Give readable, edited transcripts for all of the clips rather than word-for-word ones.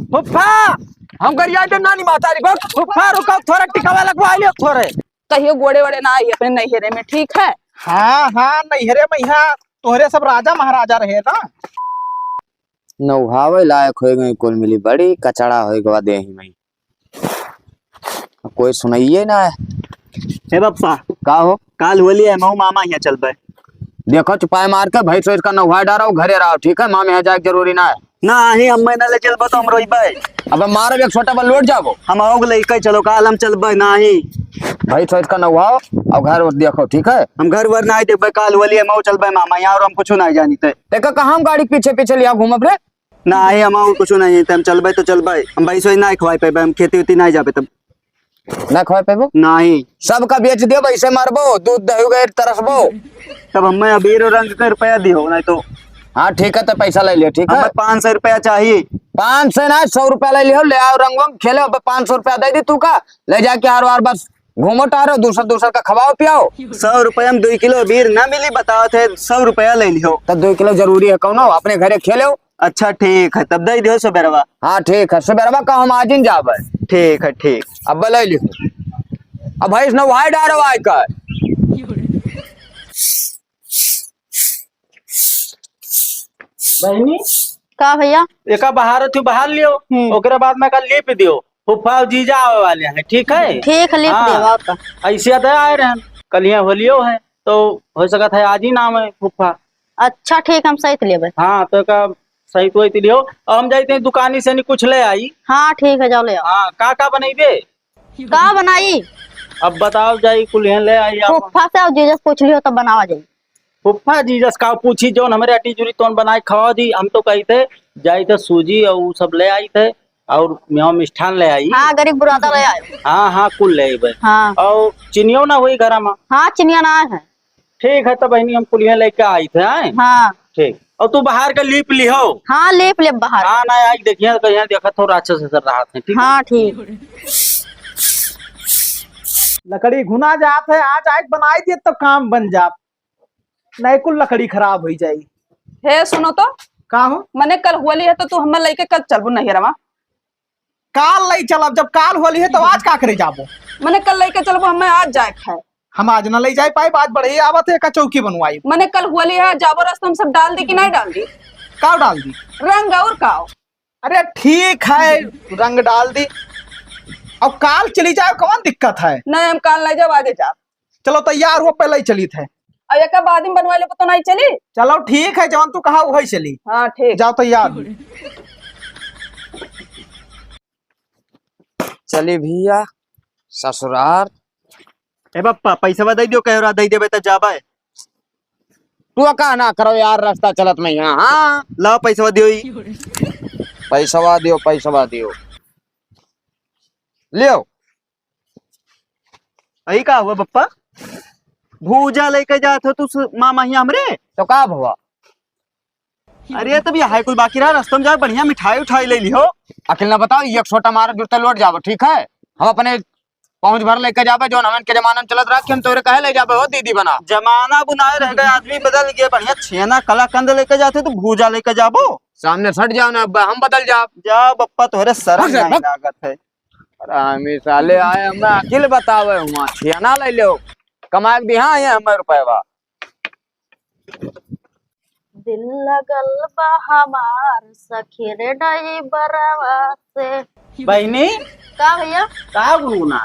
फुफा हम करिया के नानी मातारी को फुफा रुको थोड़ा टिकावा लगवा लियो थोड़े कहियो गोड़े वोड़े ना आई अपने नैहरे में, ठीक है। हाँ हाँ नैहरे में यहाँ तोहरे सब राजा महाराजा रहे ना। नौहावे लायक हो गई कुल मिली बड़ी कचड़ा हो गवा दे ही में कोई सुनाइए ना है। हे बप्पा का हो काल होली है मऊ मामा यहाँ चल पे। देखो चुपाए मार के भाई सोच का नौहा डारो घरे रहो ठीक है। मामे यहाँ जाए जरूरी ना है ना ही अम्मा ना ले चलबो तो हम रोइबे। अब मार एक छोटा बल लौट जाओ हम आओग लेके चलो काल हम चलबे ना ही भाई सोच का नौहा और घर और देखो ठीक है। हम घर वर ना देखबे काल होली है मऊ चलबे मामा यहाँ और हम कुछ ना जानी थे। देखो कहाँ हम गाड़ी पीछे पीछे लिया घूम अपने ना ही हम आओ कुछ नहीं हम चलबे तो चलबे। हम भाई सोच ना खवाई पे हम खेती उती ना जाबे तब ना खवा पेबो ना ही सबका बेच दियो वैसे मारबो दूध दही गए तरसबो तब हमें अबीर और रंग का रुपया दियो नहीं तो। हाँ ठीक है तो पैसा ले लियो ठीक है। हमें 500 रुपया चाहिए। 500 ना 100 रुपया ले लियो ले आओ रंग वंग खेले 500 रुपया दे दी तू का ले जाके हर बार बस घूमो टारो दूसरा दूसरा का खवाओ पियाओ। 100 रुपया में 2 किलो अबीर ना मिली बताओ थे 100 रुपया ले लियो। तब 2 किलो जरूरी है कौन अपने घरे खेलो। अच्छा ठीक है तब दे दियो सुबेरवा। हाँ ठीक है सुबेरवा का हम आज जाब ठीक है ठीक। अब ले लियो अब भाई इसने वाई डारो आय का बहनी का भैया एका बाहर थी बाहर लियो ओकरे बाद में का लिप दियो फुफा जीजा आवे वाले हैं ठीक है। ठीक है, लिख हाँ। देवा का। ऐसे तो आए रहे कल यहाँ होलियो है तो हो सकता है आज ही नाम है फुफा। अच्छा ठीक हम सही लेबे। हाँ तो का सही तो लियो और हम जाते हैं दुकानी से नहीं कुछ ले आई। हाँ ठीक है जाओ ले आओ। हाँ का बनैबे का बनाई अब बताओ जाई कुल यहाँ ले आई आप। फुफा से और जीजस पूछ लियो तब बनावा जाई। फुफा जीजस का पूछी जो हमारे अटी जुरी तो बनाए खवा दी। हम तो कही थे जाई थे सूजी और वो सब ले आई थे और यहाँ मिष्ठान ले आई। हाँ गरीब बुरादा ले आयो। हाँ हाँ कुल ले आई हाँ और चिनियो ना हुई घर में। हाँ चिनिया ना है। ठीक है तो बहनी हम कुल यहाँ लेके आई थे आए। हाँ ठीक और तू बाहर का लीप लिहो। हाँ लेप लेप बाहर। हाँ ना आज देखिए तो यहाँ देखा थोड़ा अच्छे से सर रहा था ठीक है? हाँ ठीक। लकड़ी घुना जात है आज आग बनाई दिए तो काम बन जात नहीं कुल लकड़ी खराब हो जाएगी। हे सुनो तो का हो मने कल होली है तो तू हमें लेके कल चलबू नैहरवा। काल नहीं चलब जब काल होली है तो आज का करे जाबो। मने कल लेके चलबू हमें आज जाए है। हम आज न ले जाए पाए आज बड़े आवत है का चौकी बनवाई। मने कल होली है जाबो रास्ता हम सब डाल दी कि नहीं डाल दी। का डाल दी रंग और काओ। अरे ठीक है रंग डाल दी अब काल चली जाए कौन दिक्कत है। नहीं हम काल ले जाओ आगे जा। चलो तैयार हो पहले ही चली थे। और एक बाद में बनवा ले तो नहीं चली। चलो ठीक है जवान तू कहा वही चली। हाँ ठीक जाओ तैयार हो। चली भैया ससुराल ए बप्पा पैसा दे दियो कहरा दे देबे तो जाबे। तू का ना करो यार रास्ता चलत में यहाँ। हाँ लाओ पैसा दियो ही। पैसवा दियो लियो। अही का हुआ बप्पा भूजा लेके जात हो तू मामा यहाँ हमरे। तो का भवा अरे तब यहाँ कुल बाकी रहा रास्ते में जाए बढ़िया मिठाई उठाई ले लियो। अकेला बताओ एक छोटा मारा जुटता लौट जाबो ठीक है। हम अपने पहुंच भर लेके जाबे जो हमें के जमाना में चलत रहा कि हम तोरे कहे ले जाबे हो दीदी बना। जमाना बुनाए रह गए आदमी बदल गए बढ़िया छेना कलाकंद लेके जाते तो भूजा लेके जाबो। सामने सट जाओ ना हम बदल जाओ। जा बप्पा तोहरे शर्म भग, नहीं भग। लागत है। हमें साले आए हमें अकिल बतावे हुआ छियाना ले लो कमा दी। हाँ ये हमें रुपया दिल लगल बा हमार सखी रे ड्राइवरवा से। बहनी का भैया का गुना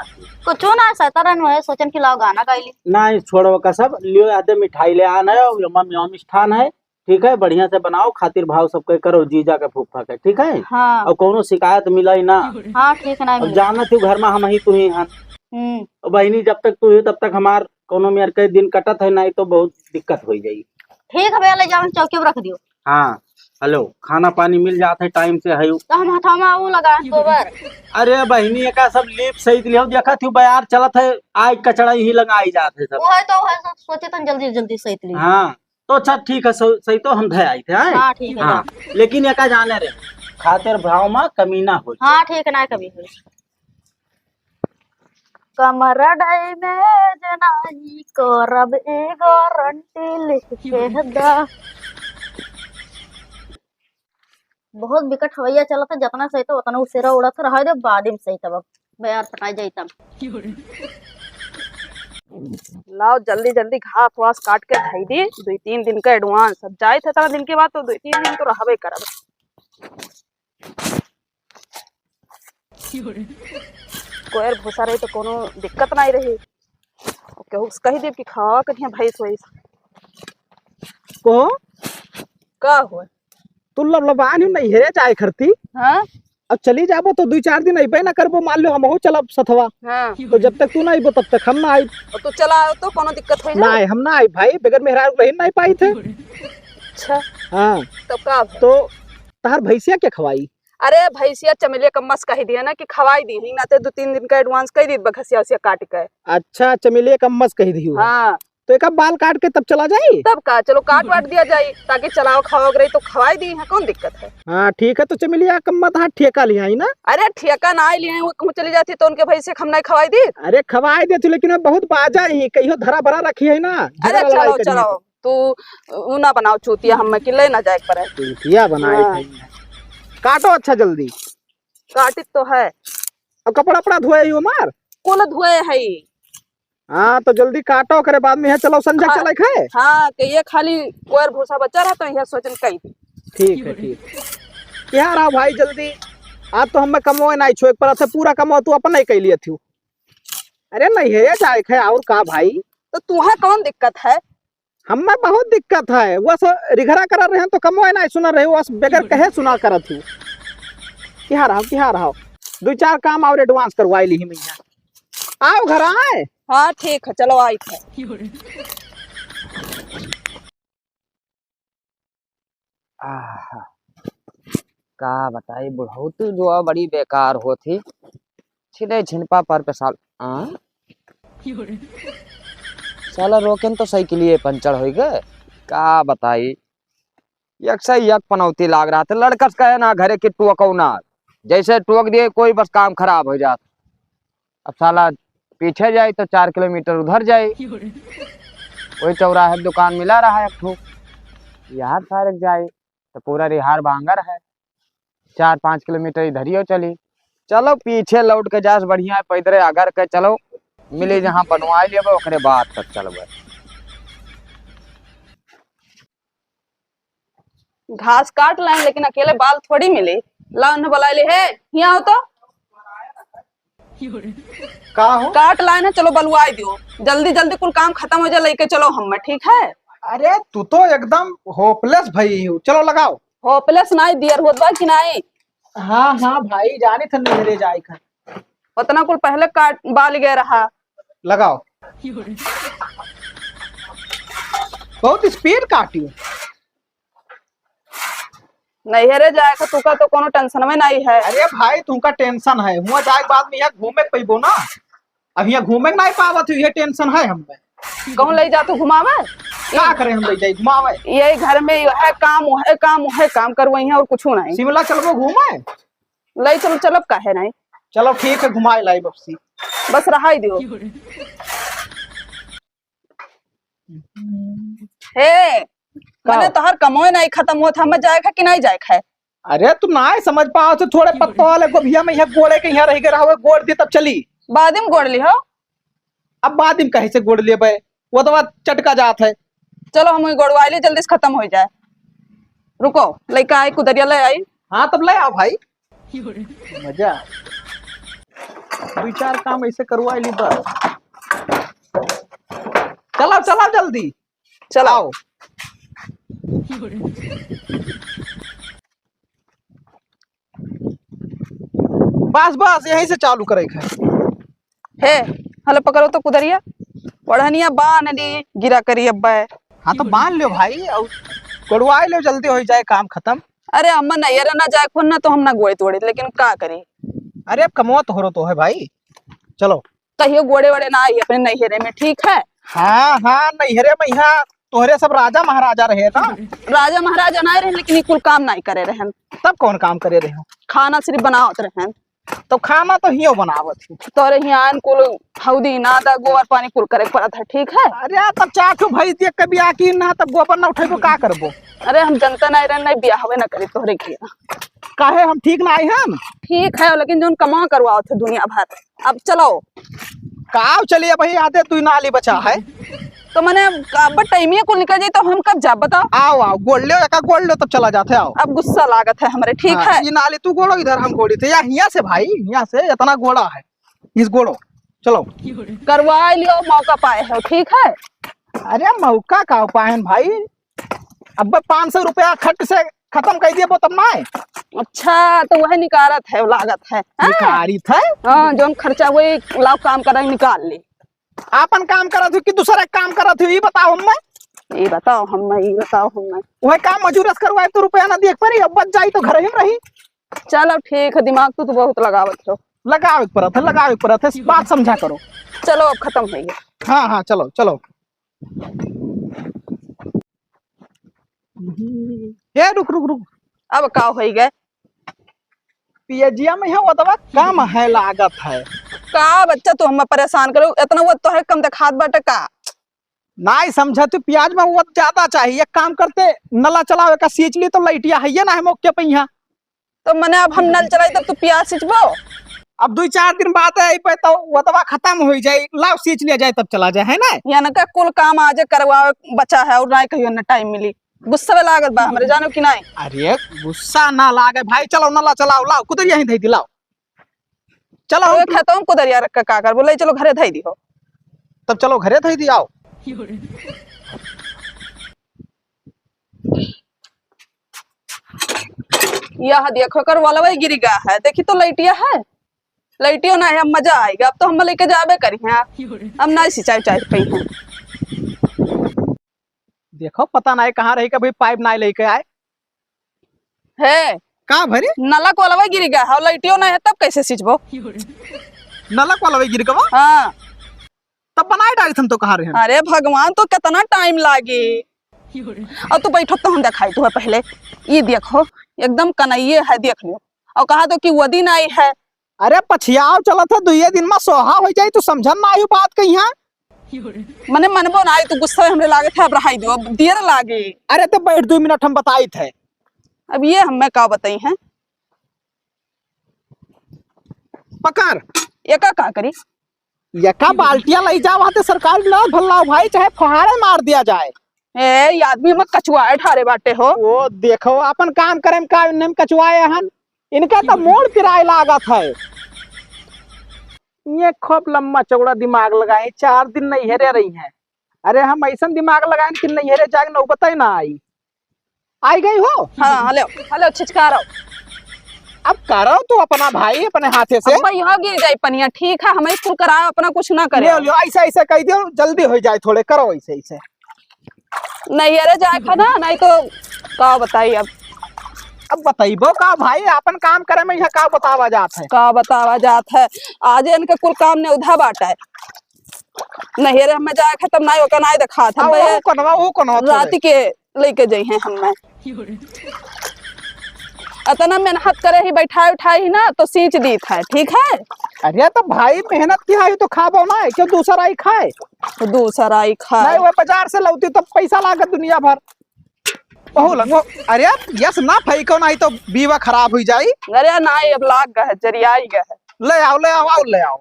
कुछ ना सतरन है सोचन कि लाओ गाना गाइली। नहीं छोड़ो का सब लियो आधे मिठाई ले आना है और मम्मी मिष्ठान है ठीक है। बढ़िया से बनाओ खातिर भाव सबके करो जीजा के फूफा के ठीक है। हाँ और कोनो शिकायत मिला ना। हाँ ठीक है ना अब जाना थी घर में हम ही तू ही हन बहनी जब तक तू ही तब तक हमार कोनो मेर के दिन कटत है नहीं तो बहुत दिक्कत हो जाएगी। ठीक है भैया ले जाओ चौकी पे रख दियो। हाँ हेलो खाना पानी मिल जाता है टाइम से है। तो हम हथामा वो लगा गोबर। अरे बहनी का सब लीप सही लियो देखा थी बयार चलत है आज कचड़ा ही लगा आई जाते है सब। वो है तो है सोचे तो जल्दी जल्दी सही ली। हाँ तो अच्छा ठीक है सही तो हम धे आई थे। हाँ ठीक है। हाँ लेकिन एका जाने रे खातिर भाव में कमी ना हो। हाँ ठीक है ना कभी हुई। कमर डाई में जनाई करब ए गारंटी लिख के दा। बहुत विकट हवैया चला था, जितना सही था उतना उसेरा उड़ा था, रहा दे बाद में सही था। यार पटाई जाई तब लाओ जल्दी जल्दी घास वास काट के धई दी, 2-3 दिन का एडवांस। अब जाए थे 3 दिन के बाद तो 2-3 दिन तो रहबे करब। कोयर भूसा रही तो कोनो दिक्कत नहीं रही। केहू कही दे कि खावा कहीं भैंस वैस को का हो। तू लबलबान नहीं है जाए खरती। हाँ अब चली जाबो तो 2-4 दिन अइबे ना करबो, मान लो हमहू चलब सथवा। हाँ तो जब तक तू ना आइबो तब तक हम ना आई। और तू चला आओ तो कोनो दिक्कत होई ना ना। हम ना आई भाई, बगैर मेहरार रही नहीं पाई थे। अच्छा हाँ तब का तो तहार भैंसिया क्या खवाई? अरे भैंसिया चमेलिया कम्मस कही दिया ना कि खवाई दी ही ना, ते 2-3 दिन का एडवांस कही दी बखसिया उसिया काट के। अच्छा चमेलिया कम्मस कही दी। हाँ तो एक बाल काट के तब चला जाई। तब का चलो काट वाट दिया जाए ताकि चलाओ खाओ रही तो खवाई दी है, कौन दिक्कत है। हाँ ठीक है, तो चमेलिया कम्मत हाँ ठेका लिया ही ना। अरे ठेका ना ही लिए वो कहूँ चली जाती तो उनके भैंसे हम नहीं खवाई दी। अरे खवाई दे तू, लेकिन वो बहुत बाजा ही कहियो धरा भरा रखी है ना। अरे चलो चलो तू ऊ ना बनाओ चूतिया, हम कि ले ना जाए पर चूतिया बनाई हाँ। थी। काटो अच्छा जल्दी। काटित तो है, अब कपड़ा अपना धोए ही मार। कुल धुए है। हाँ तो जल्दी काटो, करे बाद में यहाँ चलो संजय हाँ। चले खाए। हाँ कि ये खाली कोयर भूसा बचा रहता है, सोचन कही थी। ठीक है ठीक। यहाँ रहा भाई जल्दी। आज तो हमें कमोए नहीं छो, एक पर से पूरा कमो तू अपन नहीं कैलिए थी। अरे नहीं है जाए खे और का भाई। तो तुम्हें कौन दिक्कत है। हमें बहुत दिक्कत है, वो रिघरा कर रहे हैं तो कमोए नहीं सुना रहे, वो बगैर कहे सुना कर थी। क्या रहा 2-4 काम और एडवांस करवाई ली मैं। आओ घर आए। हाँ ठीक है चलो आई थे। आहा, का बताई बुढ़ौत जो है बड़ी बेकार होती। छिले छिनपा पर पे साल साला रोकन तो साइकिल ये पंचर हो गए। का बताई एक से एक पनौती लाग रहा था। लड़का से कहे ना घरे की टोकौ ना, जैसे टोक दिए कोई बस काम खराब हो जाता। अब साला पीछे जाए तो 4 किलोमीटर उधर जाए, कोई चौराहे दुकान मिला रहा है एक ठो, यहाँ सारक जाए तो पूरा रिहार बांगर है। 4-5 किलोमीटर इधर ही चली। चलो पीछे लौट के जास बढ़िया है, पैदरे अगर के चलो मिले जहाँ बनवा लेबे ओकरे बाद तक चलबे। घास काट लाए लेकिन अकेले बाल थोड़ी मिले। ला उन्हें बुला ले है यहाँ हो तो का हो? काट लाए ना, चलो बलवाई दियो जल्दी जल्दी, कुल काम खत्म हो जाए लेके चलो हम। ठीक है अरे तू तो एकदम होपलेस भाई हो। चलो लगाओ। होपलेस नहीं दियर होत बा कि नहीं। हाँ भाई जानी थे मेरे जाए खा। उतना कुल पहले काट बाल गए रहा। लगाओ। बहुत स्पीड काटी। नहीं है रे जाएगा तुका तो कोनो टेंशन में नहीं है। अरे भाई तुमका टेंशन है, हुआ जाए बाद में यहाँ घूमे पैबो ना। अब यहाँ घूमे नहीं पावत, ये टेंशन है हमें। कहूँ ले जा तो घुमावे, क्या करें हम ले जाए घुमावे। ये घर में यह काम वह काम करवाई है और कुछ नहीं। शिमला चलबो घूमे। ले चलो चलब काहे नहीं। चलो ठीक है घुमाए लाई बप्सी। बस रहा ही दियो। हे मैंने तो हर कमोए नहीं खत्म हुआ था, हमें जाएगा कि नहीं जाएगा। अरे तुम ना समझ पाओ तो थोड़े पत्तों वाले को भैया में यहाँ गोड़े के यहाँ रह गए रहा गोड़ दे तब चली। बाद में गोड़ ली हो। अब बाद में कहीं से गोड़ ले भाई, वो तो बात चटका जात है। चलो हम गोड़वा ली जल्दी से खत्म हो जाए। रुको लड़का आई कुदरिया ले आई। हाँ तब ले आओ भाई, मजा। 2-4 काम ऐसे करवा ली बस। चलो चलो जल्दी चलाओ। बस बस यहीं से चालू करेगा। हे हलो पकड़ो तो कुदरिया, पढ़निया बान ली गिरा करी अब्बा। हाँ तो मान लो भाई और गोड़वाई लो, जल्दी हो जाए काम खत्म। अरे अम्मा नहीं यार ना जाए खुन ना तो हम ना गोड़े तोड़े, लेकिन का करी। अरे अब कमौत हो रहा तो है भाई। चलो कहियो गोड़े वड़े ना आई अपने नैहरे में। ठीक है हाँ नैहरे में यहाँ तोहरे सब राजा महाराजा रहे ना। राजा महाराजा ना रहे लेकिन कुल काम नहीं करे रहे। तब कौन काम करे रहे हो? खाना सिर्फ बनावत रहे। तो खाना तो हियो बनावत थी। तोरे यहाँ कुल हौदी नादा गोबर पानी कुल करे पड़त है, ठीक है। अरे तब चाकू भाई देख कभी आकी ना तब गोबर ना उठेबो का करबो। अरे हम जनता नहीं रहन नहीं बिया हवे ना करे तोहरे के। काहे हम ठीक ना आई हम? ठीक है लेकिन जोन कमा करवाओ थे दुनिया भर। अब चलो काव चलिए भाई आते तू नाली बचा है। तो मैंने अब टाइमिया को निकल जाए तो हम कब जा बताओ। आओ आओ गोड़ लो एका गोड़ लो तब चला जाते आओ। अब गुस्सा लागत है हमारे, ठीक है। ये नाली तू गोड़ो इधर हम गोड़ी थे या हिया से भाई, हिया से इतना गोड़ा है इस गोड़ो चलो करवा लियो मौका पाए हो, ठीक है। अरे मौका का पाए भाई, अब 500 रुपया खट से खत्म कर दिए तब ना अच्छा तो वह निकारत है लागत है। निकारी थे। हाँ जोन खर्चा वही लाभ काम कर निकाल ली। आपन काम करा थी कि दूसरा काम करा थी ये बताओ हमें। ये बताओ हमें वह काम मजूरस करवाए तो रुपया ना देख पारी, अब बच जाई तो घर ही रही। चलो ठीक है, दिमाग तो बहुत लगावत हो। लगावे पड़त है बात समझा करो। चलो अब खत्म हो गया। हाँ हाँ चलो चलो। ये रुक रुक रुक, अब का हो गए पियजिया में है वो दवा कम है लागत है। का बच्चा तू हमें परेशान करो इतना, वो तो है कम खाद बाटे का नहीं समझा तू, प्याज में वो ज्यादा चाहिए। एक काम करते नला चलावे का सींच ली तो लाइटिया है ये ना है मौके पे यहाँ। तो मैंने अब हम नल चलाई तब तू प्याज सिंचबो। अब 2-4 दिन बाद आई पे तो वो दवा खत्म हो जाए, लाओ सींच लिया जाए तब चला जाए है ना। यानी का कुल काम आज करवा बचा है और ना कहियो ना टाइम मिली। गुस्सा लागत बा हमरे जानो कि नहीं। अरे गुस्सा ना लागे भाई, चलो नला चलाओ, लाओ कुदरिया ही धई दी, लाओ चलो। तो खेतों को दरिया रख का कर बोले चलो घरे धई दी हो। तब चलो घरे धई दी आओ। यह देखो कर वाला वही गिरी गा है, देखी तो लाइटिया है, लाइटियो ना है। अब मजा आएगा, अब तो हम लेके जाबे करी हैं। अब ना सिंचाई चाहे कहीं है। देखो पता नहीं कहाँ रही कभी पाइप ना लेके आए है कहाँ भरे नला को वाला वही गिरी गा है, लाइटियो ना है तब कैसे सिंचबो। नलक वाला वही गिर गवा हाँ तब बनाए डाली हम तो कहाँ रहे। अरे भगवान तो कितना टाइम लागे। और तू बैठो तो हम दिखाई तुम्हें पहले। ये देखो एकदम कन्हैये है, देख लो। और कहा तो कि वो दिन आई है। अरे पछियाव चला था 2 दिन में सोहा हो जाए तो समझन ना आई बात कही है। मने मनबो ना आई तो गुस्सा हमरे लागे थे, अब रहाई दो, अब देर लागे। अरे तो बैठ 2 मिनट हम बताई थे। अब ये हमें का बताई हैं पकड़ एका का करी। यका बाल्टिया ले जाओ वहां सरकार बिलाओ भल्लाओ भाई, चाहे फुहारे मार दिया जाए। ए आदमी में कछुआ ठारे बाटे हो। वो देखो अपन काम करे में का नेम कचवाए हन, इनका तो मोड़ पिराए लागत है। ये खूब लंबा चौड़ा दिमाग लगाए, 4 दिन नहीं हेरे रही हैं। अरे हम ऐसा दिमाग लगाए कि नहीं हेरे जाए नौबत ही ना आई गई हो। हाँ हेलो हेलो छिचकारो। अब करो तो अपना भाई अपने हाथे से। अब यहाँ गिर जाए पनिया, ठीक है हमें स्कूल कराओ, अपना कुछ ना करे। ले लो ऐसा ऐसा कह दियो जल्दी हो जाए, थोड़े करो ऐसे ऐसे। नहीं अरे जाए खाना नहीं तो का बताई। अब बताइबो का भाई, अपन काम करे में यह का बतावा जात है। का बतावा जात है, आज इनके कुल काम ने उधा बाटा है। नहीं अरे हमें जाए खत्म नहीं होकर नहीं दिखा था वो कनवा रात के लेके जाई हैं हमें। इतना मेहनत करे ही बैठाए उठाए ही ना तो सींच दी था, ठीक है। अरे तो भाई मेहनत की है तो खाबो ना, क्यों दूसरा ही खाए। तो दूसरा ही खाए नहीं वो बाजार से लौती तो पैसा लागत दुनिया भर। ओह लंगो अरे यस ना फेंको नहीं तो बीवा खराब हो जाई। अरे ना अब लाग गए है, जरियाई गए है। ले आओ ले आओ ले आओ।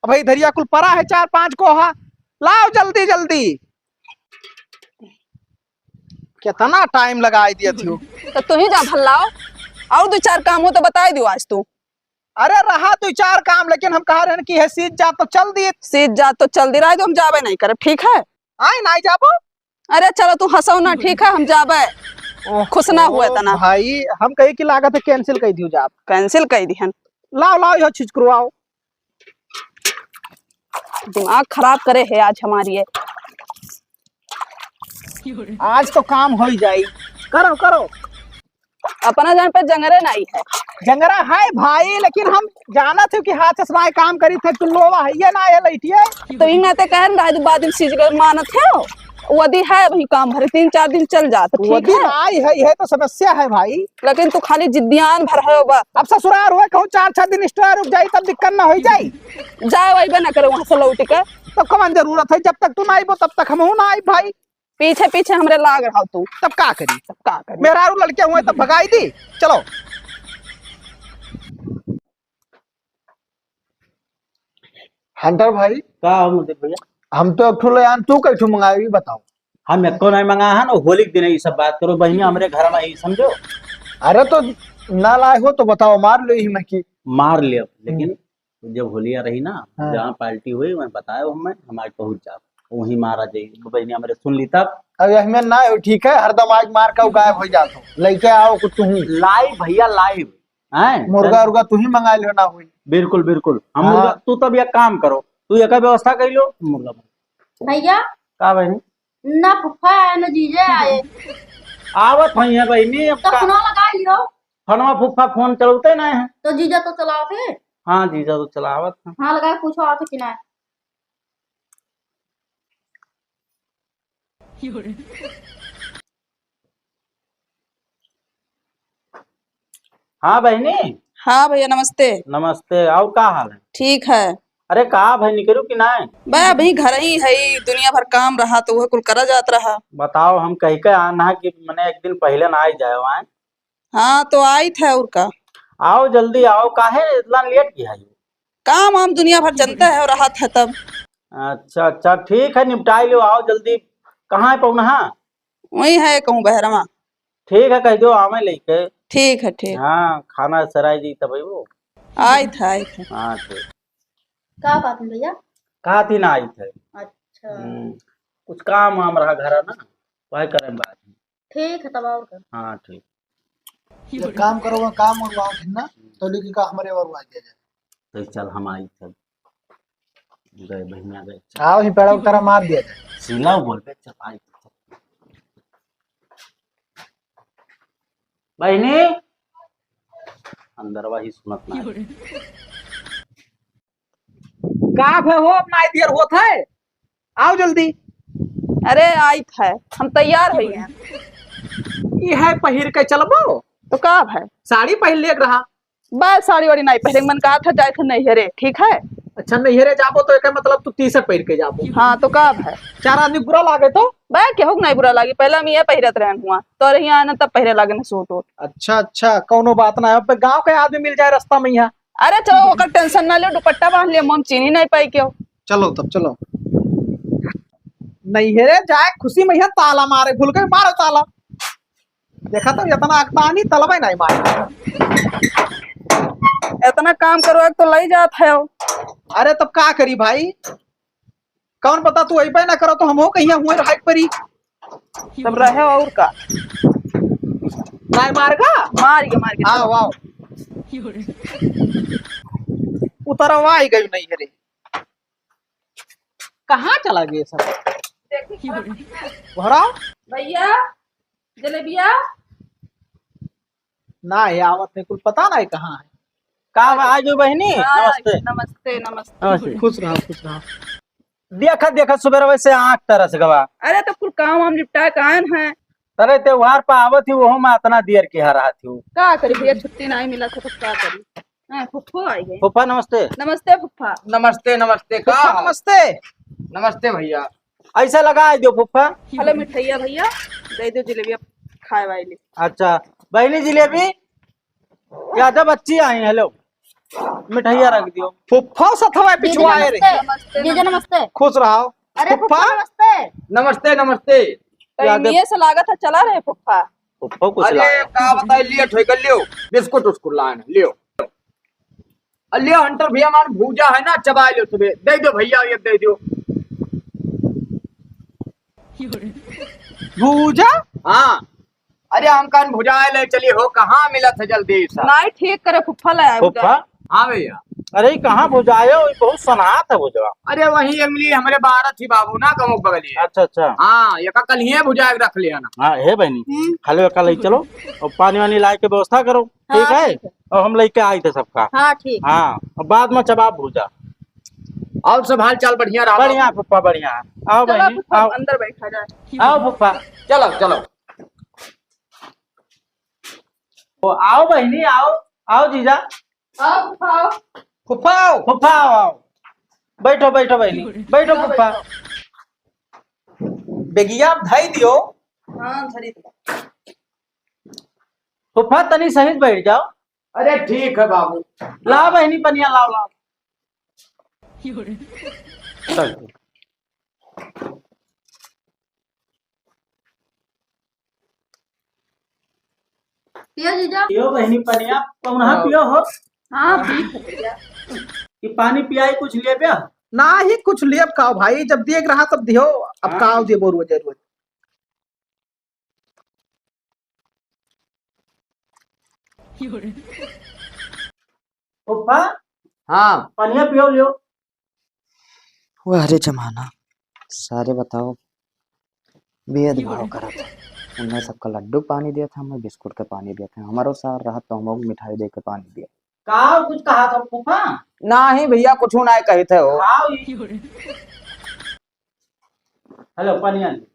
अब भाई धरिया कुल परा है 4-5 कोहा, लाओ जल्दी जल्दी। कितना टाइम लगाई दिया थी। तो तू ही जा भल्लाओ, और 2-4 काम हो तो बता दियो आज तू। अरे रहा 2-4 काम, लेकिन हम कहा रहे कि है सीध जा तो चल दिए। सीध जा तो चल दी रहा है, तो हम जाबे नहीं करे, ठीक है। आए नहीं जाबो। अरे चलो तू हंसो ना, ठीक है हम जाबे, खुश ना हुए तना। भाई हम कही की लागत है कैंसिल कर दियो जाब। कैंसिल कर दी हन। लाओ लाओ यह चीज करवाओ। दिमाग खराब करे है आज हमारी है। आज तो काम हो ही जाए, करो करो। अपना जान पे जंगरे नहीं है। जंगरा है भाई, लेकिन हम जाना थे कि हाथ से काम करी थे तो लोवा है ये ना ये लइटिए। तो इन नाते कहन रात बाद सीज कर मानत है। वदी है भाई काम भरे 3-4 दिन चल जात वो ठीक दिन है, आई है तो समस्या है भाई। लेकिन तू खाली जिद्दियान भर है बा। अब ससुराल हुए कहूँ 4-6 दिन एक्स्ट्रा रुक जाई तब दिक्कत ना हो जाई। जाए वही ना करे वहां से लौट के, तब कमान जरूरत है, जब तक तू ना आईबो तब तक हम ना आई भाई। पीछे पीछे हमरे लाग रहा तू। तब का करी, तब का करे? मेरा आरू लड़के हुए तब भगाई दी। चलो हंटर भाई, का हो मुझे भैया? हम तो एक ठो ले आन, तू कैठो मंगाई बताओ। हम एको नहीं मंगा है ना, होली के दिन ये सब बात करो बहनी हमारे घर में, ही समझो। अरे तो ना लाए हो तो बताओ, मार लो ही मैं की। मार लिया, लेकिन जब होलिया रही ना, हाँ। जहाँ पार्टी हुई मैं बताया हमें, हम आज पहुंच जाओ वहीं मारा जाइए। बहनी हमारे सुन ली तब अब हमें ना हो, ठीक है, हरदम आज मार का गायब हो जाता हूँ। लेके आओ कुछ तू, लाइव भैया लाइव हैं। मुर्गा उर्गा तू ही मंगा लो ना हुई। बिल्कुल बिल्कुल हम हाँ। मुर्गा, तू तब एक काम करो, तू एक व्यवस्था कर लो मुर्गा भैया का बहनी ना फुफा आए ना जीजे आए, आवत हुई है बहनी। अब तो का सुना लगा लियो। फनवा फुफ्फा फोन चलते ना है। तो जीजा तो चलाओ थे। हाँ जीजा तो चलावत है। हाँ लगा के पूछो आते कि ना। हाँ बहनी हाँ भैया नमस्ते। नमस्ते। और का हाल है? ठीक है अरे कहा बहनी करूँ कि ना? भाई अभी घर ही है, दुनिया भर काम रहा तो वह कुल करा जात रहा। बताओ हम कही के आना कि मैंने एक दिन पहले ना आई जाए वहाँ। हाँ तो आई थे और का आओ जल्दी आओ, काहे इतना लेट किया है? काम हम दुनिया भर जनता है और राहत है तब। अच्छा अच्छा ठीक है, निपटाई लो, आओ जल्दी। कहाँ है पौना? वही है कहूँ बहरवा। ठीक है कह दो आवे लेके। ठीक है ठीक। हाँ खाना सराय जी तब वो। आई थे आई थे। हाँ ठीक। का बात है भैया? कहा थी ना आई थे। अच्छा कुछ काम वाम रहा घर ना, वही करें बात। ठीक है तब और कर। हाँ ठीक। एक काम करो, वहाँ काम और वहाँ ना तो लेकिन का हमारे और आ जाए। तो चल हम आई थे, गए बहनिया गए। आओ ही पेड़ा उतारा मार दिया जाए। सिला बोल पे चल आई। बहनी अंदर वही सुनत ना। का भे हो, अपना देर होता है, आओ जल्दी। अरे आई थे, हम तैयार हो गए। ये है पहिर के चलबो तो का है साड़ी पहन ले रहा। बस साड़ी वाड़ी नहीं पहले, मन कहा था जाए थे नैहरे ठीक है। अच्छा नैहरे जाबो तो एक मतलब तू टी-शर्ट पहन के जाबो। हाँ तो का है 4 आदमी बुरा लागे तो। भाई केहू नहीं बुरा लगी, पहले हम ये पहिरत रहन हुआ तो यहाँ आना तब पहरे लगे सूट वूट। अच्छा अच्छा कौनो बात ना है, अब गांव के आदमी मिल जाए रास्ता में यहाँ। अरे चलो ओकर टेंशन ना ले, दुपट्टा बांध लिया, हम चीनी नहीं पाई क्यों। चलो तब चलो। नैहरे जाए खुशी में यहाँ ताला मारे, भूल गए मारो ताला। देखा तो इतना अकतानी तलबे नहीं मारे। इतना काम करो एक तो लई जात है। अरे तब का करी भाई, कौन पता तू ऐसा ना करो तो हम हो कहीं हुए हाइट पर ही तब रहे और का नहीं मारगा। मार के आओ आओ उतरवा ही गई नहीं रे, कहाँ चला गए सब भराओ। भैया जलेबिया ना है आवत नहीं, कुछ पता नहीं कहाँ है। का आज बहनी नमस्ते। नमस्ते नमस्ते। नमस्ते। खुश रहो खुश रहो। देखा देखा सुबह वैसे आँख तरस गवा। अरे तो कुल काम हम निपटा के आए हैं। अरे त्योहार पर आवत थी वो में इतना देर की हरा थी। का करी भैया, छुट्टी नहीं मिला था तो क्या करी। फुफ्फो आई गई। फूफा नमस्ते। नमस्ते फुफ्फा। नमस्ते नमस्ते का नमस्ते। नमस्ते भैया। ऐसा लगा दो फूफा। हेलो मिठाइया भैया दे दो जलेबिया खाए वाली। अच्छा बहनी जिलेबी ज्यादा बच्ची आई। हेलो मिठाइया रख दियो। फुफ्फा सथवा पिछुआ आए रे। नमस्ते जीजा नमस्ते। खुश रहो। अरे फुफा नमस्ते। नमस्ते नमस्ते। ये से लागत है चला रहे फुफ्फा। फूफा कुछ अरे लाया। का बताए, लियो ठोक लियो बिस्कुट उस्कुट लान लियो। लियो हंटर भैया मान भूजा है ना, चबा लियो सुबह दे दो भैया, ये दे दो। भूजा। हाँ अरे हम कान भुजाए ले चली हो, कहाँ मिला था जल्दी सा। नहीं ठीक करे फुफ्फा लाया। फूफा हाँ भैया। अरे कहाँ भुजाए हो, बहुत सनात है भुजवा। अरे वही इमली हमारे 12 थी बाबू ना कमुक बगली। अच्छा अच्छा। हाँ ये का कल ही भुजा के रख लिया ना। हाँ है बहनी हलवे का ले चलो और पानी वानी लाए के व्यवस्था करो। ठीक हाँ, है ठीक है। और हम लेके आए थे सबका। हाँ ठीक। हाँ और बाद में चबाब भूजा। और सब हाल चाल बढ़िया रहा? बढ़िया फुप्पा बढ़िया। आओ चलो बहनी फुफ्फा, आओ, अंदर बैठा जाए। आओ फुप्पा। चलो चलो। आओ बहनी आओ, आओ जीजा। आओ फुफ्फा, आओ। फुफा आओ। फुप्पा आओ आओ, बैठो बैठो बहनी, बैठो फुप्पा। बेगिया धाई दियो। हाँ धरी दो। फुप्पा तनी सहित बैठ जाओ। अरे ठीक है बाबू। लाओ बहनी पनिया लाओ लाओ। चल। पियो जीजा। पियो बहनी पनिया, पौना पियो हो हाँ पी भैया। कि पानी पियाई कुछ ले पिया। ना ही कुछ लेब खाओ भाई, जब देख रहा तब दियो। अब हाँ। काओ दियो बोरुआ जरूर। फुप्पा हाँ पनिया पियो लियो। वो अरे जमाना सारे बताओ भेदभाव करा था। उन्हें सबका लड्डू पानी दिया था, हमें बिस्कुट के पानी दिया था। हमारो सार रहा तो हम मिठाई दे के पानी दिया। का कुछ कहा था फुप्पा? ना ही भैया कुछ ना कही थे हो। आओ हेलो पनिया ले।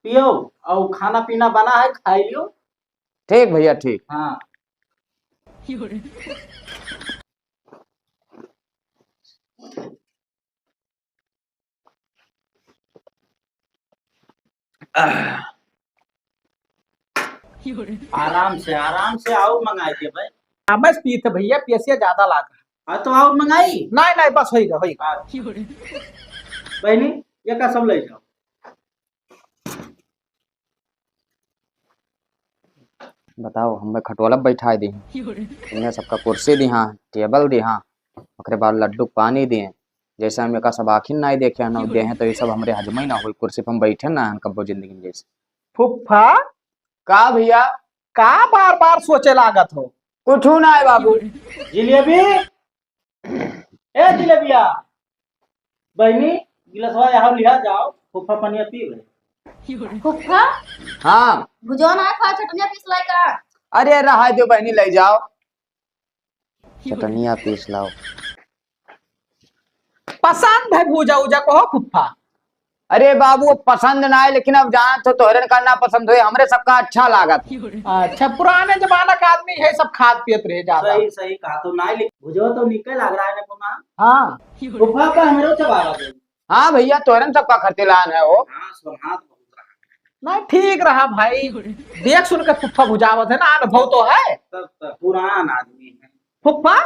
पियो और खाना पीना बना है, खाई लियो। ठीक भैया ठीक। हाँ आराम से आओ मंगाई के भाई। बस पी थे भैया, पियसिया ज्यादा लाग रहा। हाँ तो आओ मंगाई। नहीं नहीं बस होएगा होएगा। बहनी ये का सब ले जाओ। बताओ हमें खटोला बैठा दी, इन्हें सबका कुर्सी दी, हाँ टेबल दी, हाँ ओकरे बाद लड्डू पानी दिए। जैसे हम एक सब आखिर ना देखे ना दे हैं तो ये सब हमारे हजम ही ना हो। कुर्सी पर हम बैठे ना कब्बो जिंदगी में जैसे। फुफा का भैया का बार बार सोचे लागत हो? कुछ ना है बाबू। जिलेबी ए जिलेबिया, बहनी गिलासवा यहाँ लिया जाओ। फुफ्फा पनिया पी गए। फुफ्फा हाँ भुजवा ना खा, चटनिया पीस लाई का। अरे रहा दो बहनी ले जाओ, चटनिया पीस लाओ। पसंद है भूजा उजा को हो फुफा? अरे बाबू पसंद ना है, लेकिन अब जाना तो तोहरे का ना पसंद हो, हमरे सबका अच्छा लागत। अच्छा पुराने जमाना का आदमी है, सब खाद पियत रहे ज्यादा। सही सही कहा तो ना लिख भुजवा तो निकल लग रहा है ना पुना। हाँ फुफ्फा का हमरो चबा गए। हाँ भैया तोहरे सबका खर्चेलान है वो। हाँ सुहात बहुत रहा। नहीं ठीक रहा भाई, देख सुन के फुफा बुझावत है ना, अनुभव तो है। तब पुरान आदमी है। फुफा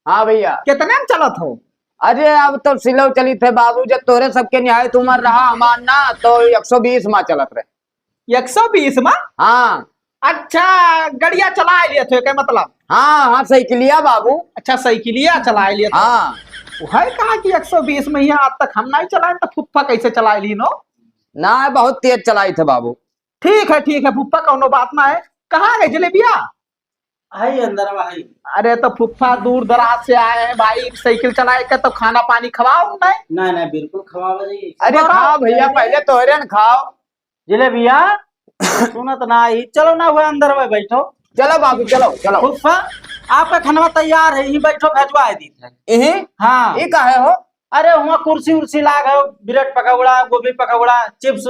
हाँ भैया। कितने में चलत हो? अरे अब तो सिलो चली थे बाबू, जब तोरे सबके निहायत उम्र रहा हमार ना तो 120 माँ चलत रहे। 120 में? हाँ अच्छा गड़िया चला लिए थे क्या मतलब? हाँ हाँ साइकिलिया बाबू। अच्छा साइकिलिया चला लिए थे। हाँ है कहा कि 120 में ही आज तक हम नहीं चलाए, तो फुफा कैसे चला ली नो? ना बहुत तेज चलाई थे बाबू। ठीक है फुफा कोनो बात ना है। कहाँ गए जलेबिया? आई अंदर भाई। अरे तो फुफा दूर दराज से आए हैं भाई, साइकिल चलाए के तो खाना पानी खवाओ नहीं? नहीं बिल्कुल खवाओ जी। अरे खाओ भैया, पहले तोहरे न खाओ। जिलेबिया सुनत ना आई, चलो ना हुआ अंदर में बैठो। चलो बाबू चलो चलो। फुफ्फा आपका खाना तैयार है, यही बैठो भेजवा दी थे। यही हाँ ये काहे हो? अरे वहाँ कुर्सी उर्सी लाग है, ब्रेड पकौड़ा गोभी पकौड़ा चिप्स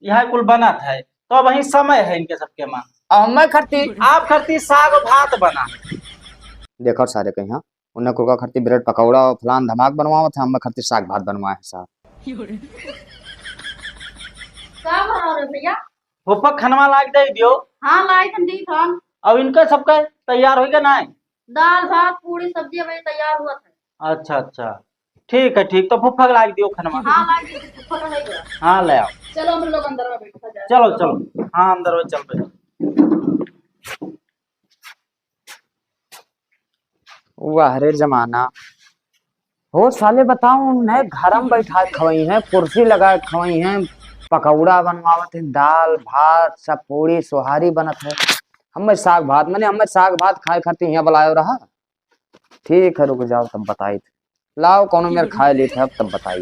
यहाँ कुल बना है। तो वही समय है इनके सबके माँ। मैं खरती आप खरती साग भात बना। देखो सारे कहीं हाँ उन्हें कुरका खरती ब्रेड पकौड़ा और फलान धमाक बनवाओ थे, हम खरती साग भात बनवाए हैं साहब। का बना रहे भैया? फुफ्फा खनवा लाग दे दियो। हाँ लाई ठंडी था। अब इनका सबका तैयार होगा ना? दाल भात पूरी सब्जी अभी तैयार हुआ था। अच्छा ठीक है ठीक, तो फुफ्फा लाग दियो खनवा। हाँ लाई दी फुफ्फा का नहीं गया। हाँ ले आओ। चलो हम लोग अंदर में बैठा जाए। चलो हाँ अंदर में चल बैठो। वाह रे जमाना हो साले। बताओ नए घर में बैठा खवाई हैं, कुर्सी लगा खवाई हैं, पकौड़ा बनवावत है, दाल भात सब पूरी सोहारी बनत है। हमें साग भात हमें साग भात खाए खाती यहाँ बुलायो रहा। ठीक है रुक जाओ तब बताई थे। लाओ कोनो मेरे खाए ली थे अब तब बताई।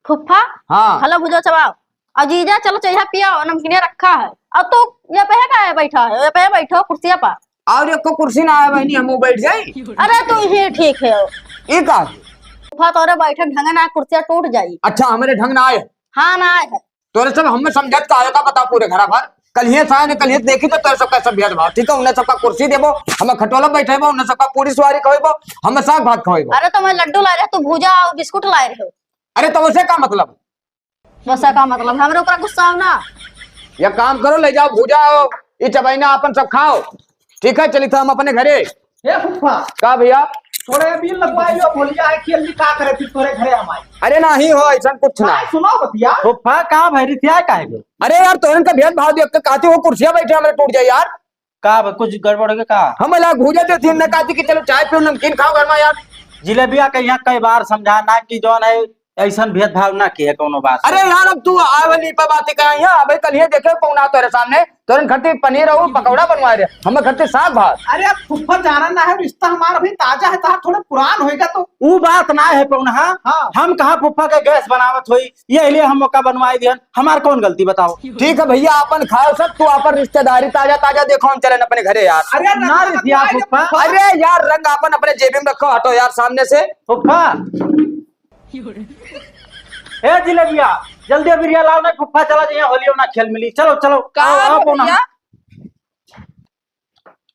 फुफ्फा हाँ हेलो भुजो चबाओ। अजीजा चलो चाय पिया, नमकीन रखा है। अब तो ये पे का है बैठा है, ये पे बैठो कुर्सिया पर। और एक को कुर्सी ना आया बहनी हम बैठ जाए। अरे तू ही ठीक है एक आ फूफा तोरे बैठक ढंग ना कुर्सियां टूट जाई। अच्छा हमारे ढंग ना आए हाँ ना आए है। तोरे सब हमें समझत का आएगा बता पूरे घर भर कल ही साया ने कल ही देखी तो तोरे सबका सब भेदभाव ठीक है। उन्हें सबका कुर्सी देबो हमें खटोला बैठेबो उन्हें सबका पूरी सवारी खवेबो हमें साग भात खवेबो। अरे तो मैं लड्डू ला रहे तू भूजा और बिस्कुट लाए रहे हो। अरे तो उसे का मतलब बस का मतलब हमरे ऊपर गुस्सा हो ना। या काम करो ले जाओ भूजा हो ये चबाइना अपन सब खाओ ठीक है। चली तो हम अपने घरे हे फुफा का भैया थोड़े बिल लगवाई लो भोलिया है खेल का करे फिर तोरे घरे हम आई। अरे नहीं हो ऐसा कुछ ना नहीं सुनो बतिया फुफा कहाँ भैरी थी काहे गो? अरे यार तोरन का भेद भाव देख के कहती वो कुर्सियां बैठे हमारे टूट जाए यार। कुछ गड़बड़ हो गया का? हम ला भूजा देती हमने कहती कि चलो चाय पियो नमकीन खाओ घर में यार। जिलेबिया के यहाँ कई बार समझाना कि जौन है ऐसा भेदभाव ना किया कोनो बात। अरे यार अब तू आवली पे बातें करा यहाँ अबे कल ये देखे पौना तेरे सामने तोरन खट्टी पनीर और पकौड़ा बनवा रहे हमें खट्टी साग भात। अरे अब फुफा जाना ना है रिश्ता हमारा भी ताजा है तार थोड़ा पुरान होएगा तो वो बात ना है पौना। हाँ। हम कहा फुफा के गैस बनावत हुई ये लिए हम मौका बनवाई दिहन हमार कौन गलती बताओ। ठीक है भैया अपन खाओ सब तू अपन रिश्तेदारी ताजा ताजा देखो हम चले अपने घरे यार। अरे ना रिसिया फुफा। अरे यार रंग अपन अपने जेबी में रखो हटो यार सामने से। फुफा ए जिलेबिया जल्दी बिरिया लाओ ना फुफा चला जाइए होलियो ना खेल मिली। चलो चलो का आओ, आओ पौना। भैया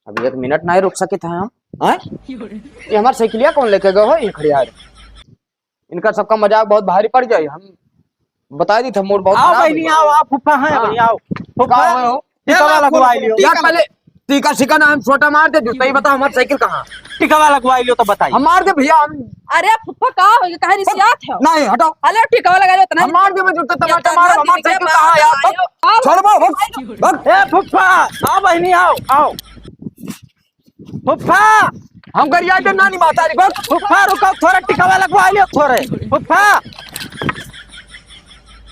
अभी एक मिनट नहीं रुक सके थे हम हैं? ये हमारे साइकिलिया कौन लेके गए हो ये खड़े यार इनका सबका मजाक बहुत भारी पड़ जाए। हम बता दी था मूड बहुत आओ खराब है। बहनी आओ आप फुफा हैं बहनी आओ फुफा कहाँ हो? टिकवा लगवाई लियो। यार पहले टीका शिका नाम छोटा मार दे जूता ही बता हमारी साइकिल कहाँ टिकवा लगवाई लियो तो बताइए। हम मार दे भैया हम अरे फुफा का हो गया कहे रिसियात है। नहीं हटो अरे ठिकावा लगा इतना हम मार दे मैं जूता टमाटर मार हमारी साइकिल कहाँ है यार छोड़ बो बस ए फुफा आओ बहनी आओ आओ फुफा हम गरिया के नानी माता रे बस फुफा रुको थोड़ा टिकवा लगवाई लियो थोड़े फुफा